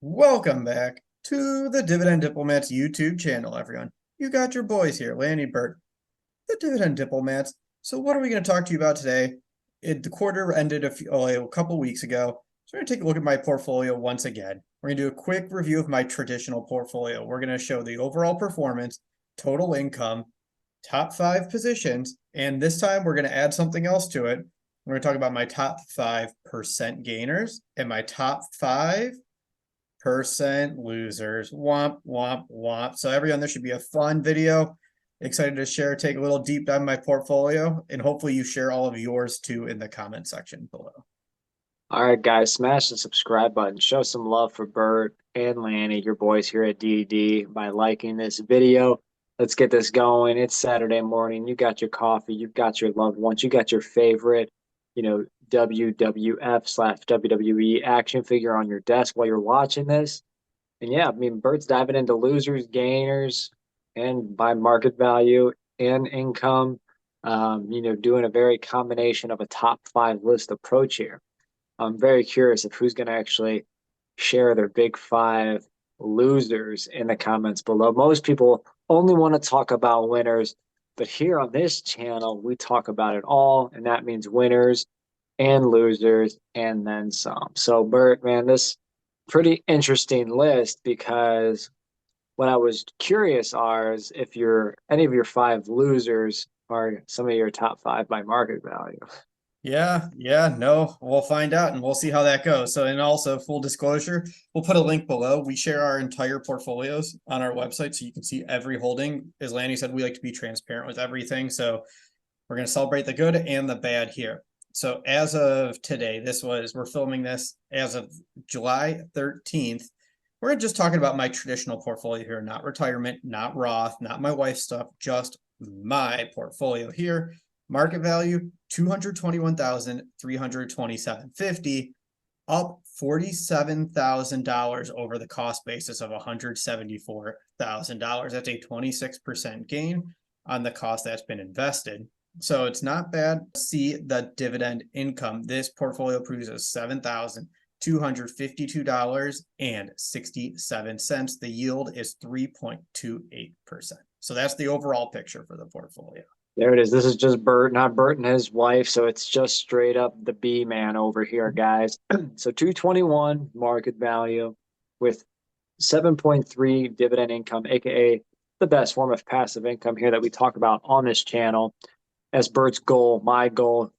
Welcome back to the Dividend Diplomats YouTube channel, everyone. You got your boys here, Lanny, Bert, the Dividend Diplomats. So what are we going to talk to you about today? The quarter ended a couple weeks ago. So we're going to take a look at my portfolio once again. We're going to do a quick review of my traditional portfolio. We're going to show the overall performance, total income, top 5 positions, and this time we're going to add something else to it. We're going to talk about my top 5% gainers and my top 5% losers. Womp, womp, womp. So everyone, this should be a fun video. Excited to share, take a little deep dive in my portfolio, and hopefully you share all of yours too in the comment section below. All right, guys, smash the subscribe button. Show some love for Bert and Lanny, your boys here at DD, by liking this video. Let's get this going. It's Saturday morning. You got your coffee. You've got your loved ones. You got your favorite, WWF/WWE action figure on your desk while you're watching this. And yeah, I mean, Bert's diving into losers, gainers, and by market value and income, doing a very combination of a top five list approach here. I'm very curious of who's going to actually share their big five losers in the comments below. Most people only want to talk about winners, but here on this channel, we talk about it all, and that means winners and losers and then some. So, Bert, man, this pretty interesting list because what I was curious are is if any of your five losers are some of your top five by market value. Yeah, no, we'll find out and we'll see how that goes. So, and also full disclosure, we'll put a link below. We share our entire portfolios on our website so you can see every holding. As Lanny said, we like to be transparent with everything. So we're going to celebrate the good and the bad here. So as of today, we're filming this as of July 13th. We're just talking about my traditional portfolio here, not retirement, not Roth, not my wife's stuff, just my portfolio here. Market value, 221,327.50, up $47,000 over the cost basis of $174,000. That's a 26% gain on the cost that's been invested. So it's not bad to see the dividend income. This portfolio produces $7,252.67. The yield is 3.28%. So that's the overall picture for the portfolio. There it is. This is just Bert, not Bert and his wife. So it's just straight up the B man over here, guys. So 221 market value with 7.3 dividend income, aka the best form of passive income here that we talk about on this channel. As Bert's goal, my goal,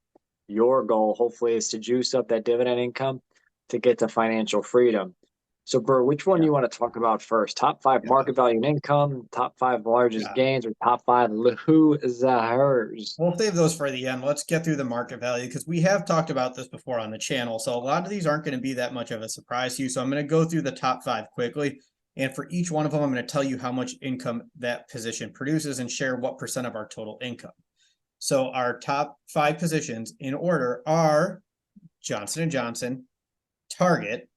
your goal, hopefully, is to juice up that dividend income to get to financial freedom. So, Bert, which one do you want to talk about first? Top five market value and income, top five largest gains, or top five losers? We'll save those for the end. Let's get through the market value because we have talked about this before on the channel. So a lot of these aren't going to be that much of a surprise to you. So I'm going to go through the top 5 quickly. And for each one of them, I'm going to tell you how much income that position produces and share what percent of our total income. So our top 5 positions in order are Johnson & Johnson, Target,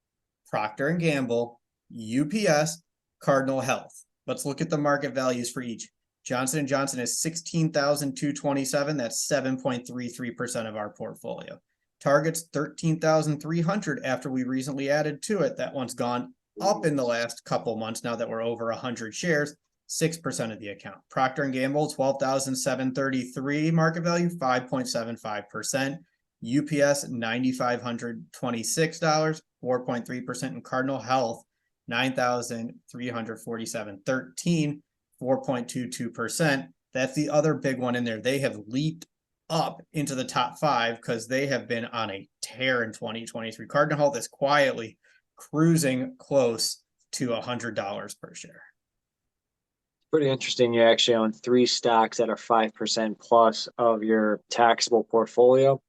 Procter & Gamble, UPS, Cardinal Health. Let's look at the market values for each. Johnson & Johnson is 16,227. That's 7.33% of our portfolio. Target's 13,300 after we recently added to it. That one's gone up in the last couple months now that we're over 100 shares, 6% of the account. Procter & Gamble, 12,733 market value, 5.75%. UPS, $9,526, 4.3%, and Cardinal Health, 9,347.13, 4.22%. That's the other big one in there. They have leaped up into the top 5 because they have been on a tear in 2023. Cardinal Health is quietly cruising close to $100 per share. Pretty interesting. You actually own 3 stocks that are 5% plus of your taxable portfolio.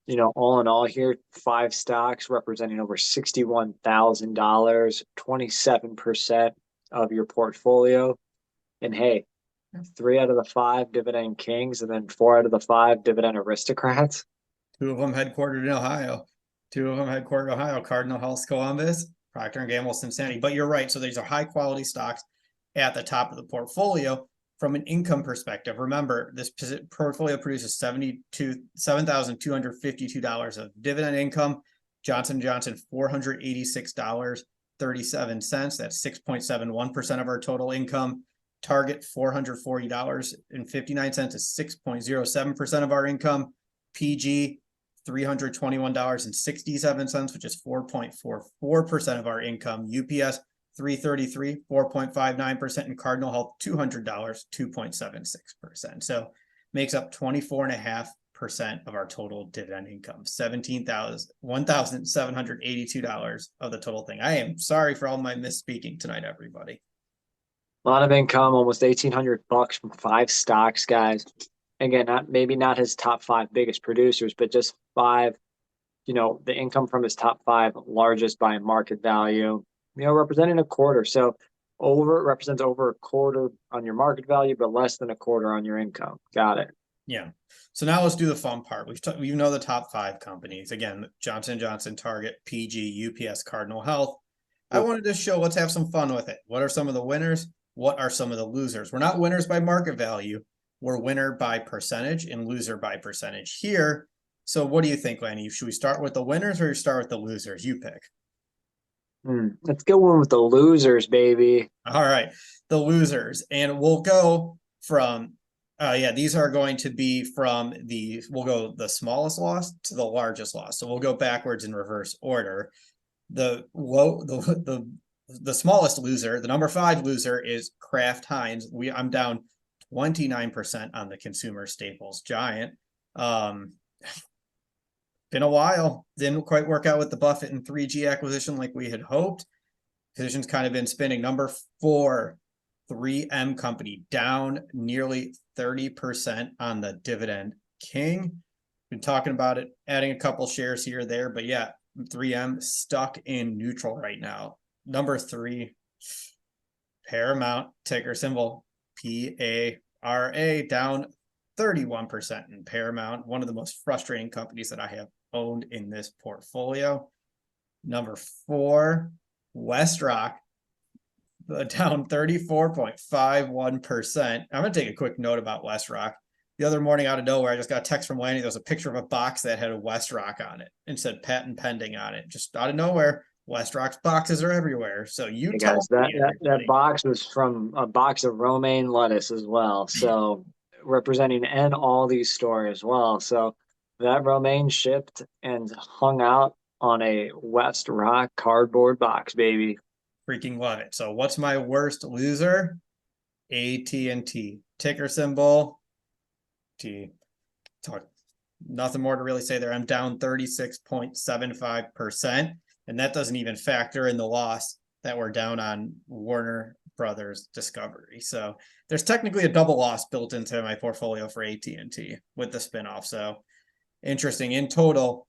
All in all here, 5 stocks representing over $61,000, 27% of your portfolio. And hey, 3 out of the 5 dividend kings, and then 4 out of the 5 dividend aristocrats. 2 of them headquartered in Ohio. 2 of them headquartered in Ohio. Cardinal Health, Columbus, Procter & Gamble, Cincinnati. But you're right. So these are high quality stocks at the top of the portfolio. From an income perspective, remember this portfolio produces $7,252 of dividend income. Johnson & Johnson, $486 $4.37. That's 6.71% of our total income. Target $440.59 is 6.07% of our income. PG $321.67, which is 4.44% of our income. UPS 333, 4.59%, and Cardinal Health $200, 2.76%. So makes up 24.5% of our total dividend income, $1,782 of the total thing. I am sorry for all my misspeaking tonight, everybody. A lot of income, almost $1,800 from 5 stocks, guys. Again, maybe not his top 5 biggest producers, but just 5, the income from his top 5 largest by market value, representing a quarter. So represents over a quarter on your market value, but less than a quarter on your income. Got it. Yeah. So now let's do the fun part. We know the top 5 companies. Again, Johnson & Johnson, Target, PG, UPS, Cardinal Health. I wanted to show, let's have some fun with it. What are some of the winners? What are some of the losers? We're not winners by market value. We're winner by percentage and loser by percentage here. So what do you think, Lanny? Should we start with the winners or start with the losers? You pick. Let's go one with the losers, baby. All right, the losers. And we'll go from, these are going to be from we'll go the smallest loss to the largest loss. So we'll go backwards in reverse order. The smallest loser, the number 5 loser is Kraft Heinz. I'm down 29% on the consumer staples giant. Been a while. Didn't quite work out with the Buffett and 3G acquisition like we had hoped. Position's kind of been spinning. Number 4, 3M company, down nearly 30% on the dividend king. Been talking about it, adding a couple shares here or there, but yeah, 3M stuck in neutral right now. Number 3, Paramount, ticker symbol PARA, down 31% in Paramount, one of the most frustrating companies that I have owned in this portfolio. Number 4, WestRock, down 34.51%. I'm going to take a quick note about WestRock. The other morning out of nowhere, I just got a text from Lanny. There was a picture of a box that had a WestRock on it and said patent pending on it. Just out of nowhere, WestRock's boxes are everywhere. So hey guys, that box was from a box of romaine lettuce as well. So representing and all these stores as well. So that romaine shipped and hung out on a WestRock cardboard box, baby. Freaking love it. So what's my worst loser? AT&T. Ticker symbol T. Nothing more to really say there. I'm down 36.75%. And that doesn't even factor in the loss that we're down on Warner Brothers Discovery. So there's technically a double loss built into my portfolio for AT&T with the spinoff. So interesting. In total,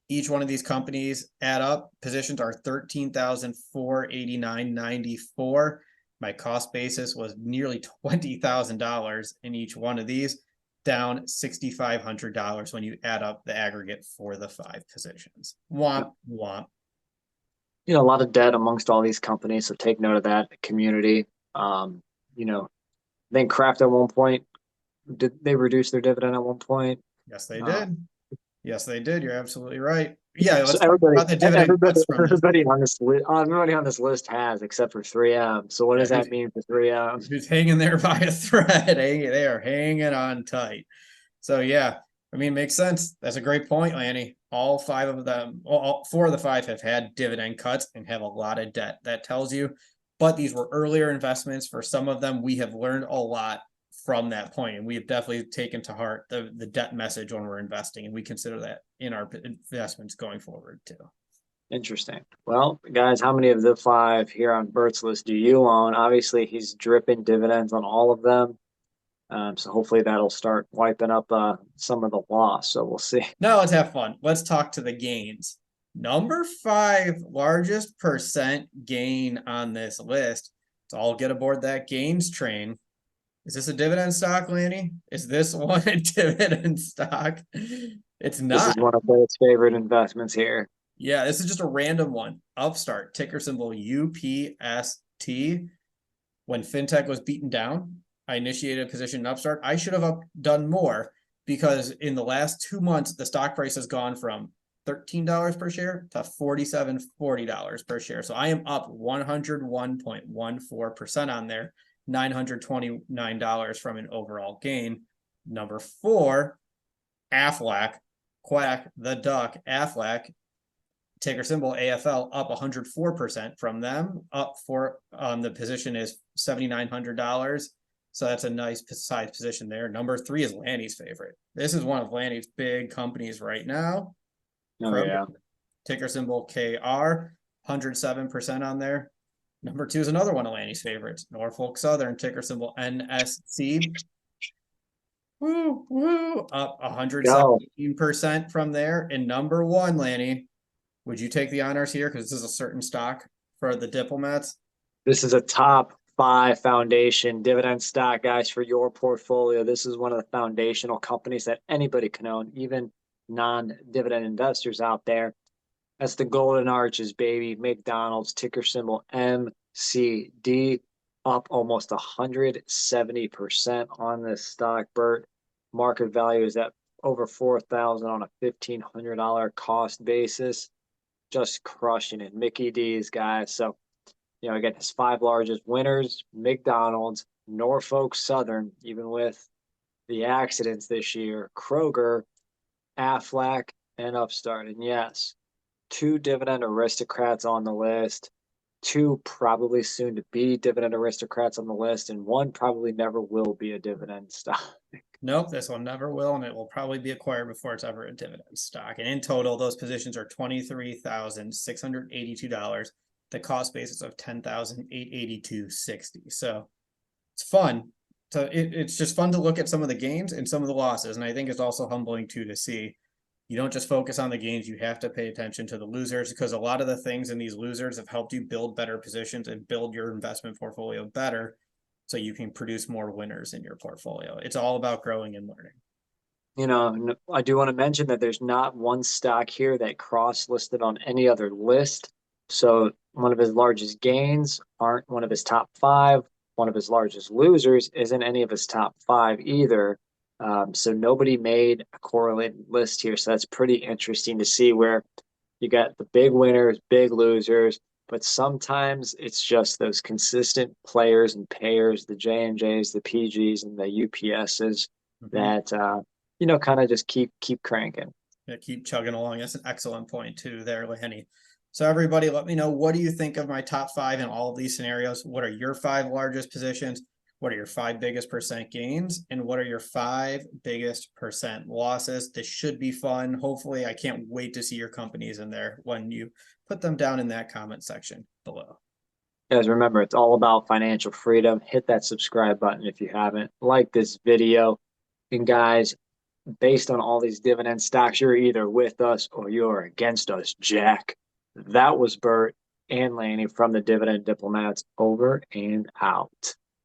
each one of these companies add up. Positions are $13,489.94. My cost basis was nearly $20,000 in each one of these, down $6,500 when you add up the aggregate for the 5 positions. Womp, womp. A lot of debt amongst all these companies, so take note of that community. I think Kraft at one point, did they reduce their dividend at one point? Yes, they did. Yes, they did. You're absolutely right. Yeah, let's so talk about the dividend. Everybody on this list has, except for 3M. So what does that mean for 3M? Who's hanging there by a thread? They are hanging on tight. So yeah, makes sense. That's a great point, Lanny. All 5 of them, all 4 of the 5 have had dividend cuts and have a lot of debt. That tells you, but these were earlier investments. For some of them, we have learned a lot from that point, and we have definitely taken to heart the debt message when we're investing, and we consider that in our investments going forward too. Interesting. Well, guys, how many of the 5 here on Bert's list do you own? Obviously, he's dripping dividends on all of them. So hopefully that'll start wiping up some of the loss. So we'll see. Now let's have fun. Let's talk to the gains. Number 5 largest percent gain on this list. So I'll get aboard that gains train. Is this a dividend stock, Lanny? Is this one a dividend stock? It's not. This is one of Bert's favorite investments here. Yeah, this is just a random one. Upstart, ticker symbol UPST. When fintech was beaten down, I initiated a position in Upstart. I should have done more because in the last 2 months, the stock price has gone from $13 per share to $47.40 per share. So I am up 101.14% on there, $929 from an overall gain. Number 4, Aflac, Quack the Duck, Aflac, ticker symbol AFL, up 104% from them. Up for the position is $7,900. So that's a nice size position there. Number 3 is Lanny's favorite. This is one of Lanny's big companies right now. Oh, yeah. Ticker symbol KR, 107% on there. Number 2 is another one of Lanny's favorites, Norfolk Southern, ticker symbol NSC. Woo, woo, up 117% from there. And number 1, Lanny, would you take the honors here? Because this is a certain stock for the diplomats. This is a top 5 foundation dividend stock, guys, for your portfolio. This is one of the foundational companies that anybody can own, even non-dividend investors out there. That's the Golden Arches, baby. McDonald's, ticker symbol MCD, up almost 170% on this stock, Bert. Market value is at over $4,000 on a $1,500 cost basis. Just crushing it. Mickey D's, guys. So, again, his 5 largest winners: McDonald's, Norfolk Southern, even with the accidents this year, Kroger, Aflac, and Upstart. And yes, 2 dividend aristocrats on the list, 2 probably soon to be dividend aristocrats on the list, and 1 probably never will be a dividend stock. Nope, this one never will, and it will probably be acquired before it's ever a dividend stock. And in total, those positions are $23,682. The cost basis of $10,882.60. So it's fun. So it's just fun to look at some of the gains and some of the losses. And I think it's also humbling too to see you don't just focus on the gains, you have to pay attention to the losers, because a lot of the things in these losers have helped you build better positions and build your investment portfolio better so you can produce more winners in your portfolio. It's all about growing and learning. I do want to mention that there's not one stock here that cross-listed on any other list. So one of his largest gains aren't one of his top 5. One of his largest losers isn't any of his top 5 either. So nobody made a correlated list here. So that's pretty interesting to see, where you got the big winners, big losers, but sometimes it's just those consistent players and payers, the J&Js, the PGs, and the UPSs that kind of just keep cranking. Yeah, keep chugging along. That's an excellent point too there, Lanny. So everybody, let me know, what do you think of my top 5 in all of these scenarios? What are your 5 largest positions? What are your 5 biggest percent gains? And what are your 5 biggest percent losses? This should be fun. Hopefully, I can't wait to see your companies in there when you put them down in that comment section below. Guys, remember, it's all about financial freedom. Hit that subscribe button if you haven't. Like this video. And guys, based on all these dividend stocks, you're either with us or you're against us, Jack. That was Bert and Lanny from the Dividend Diplomats. Over and out.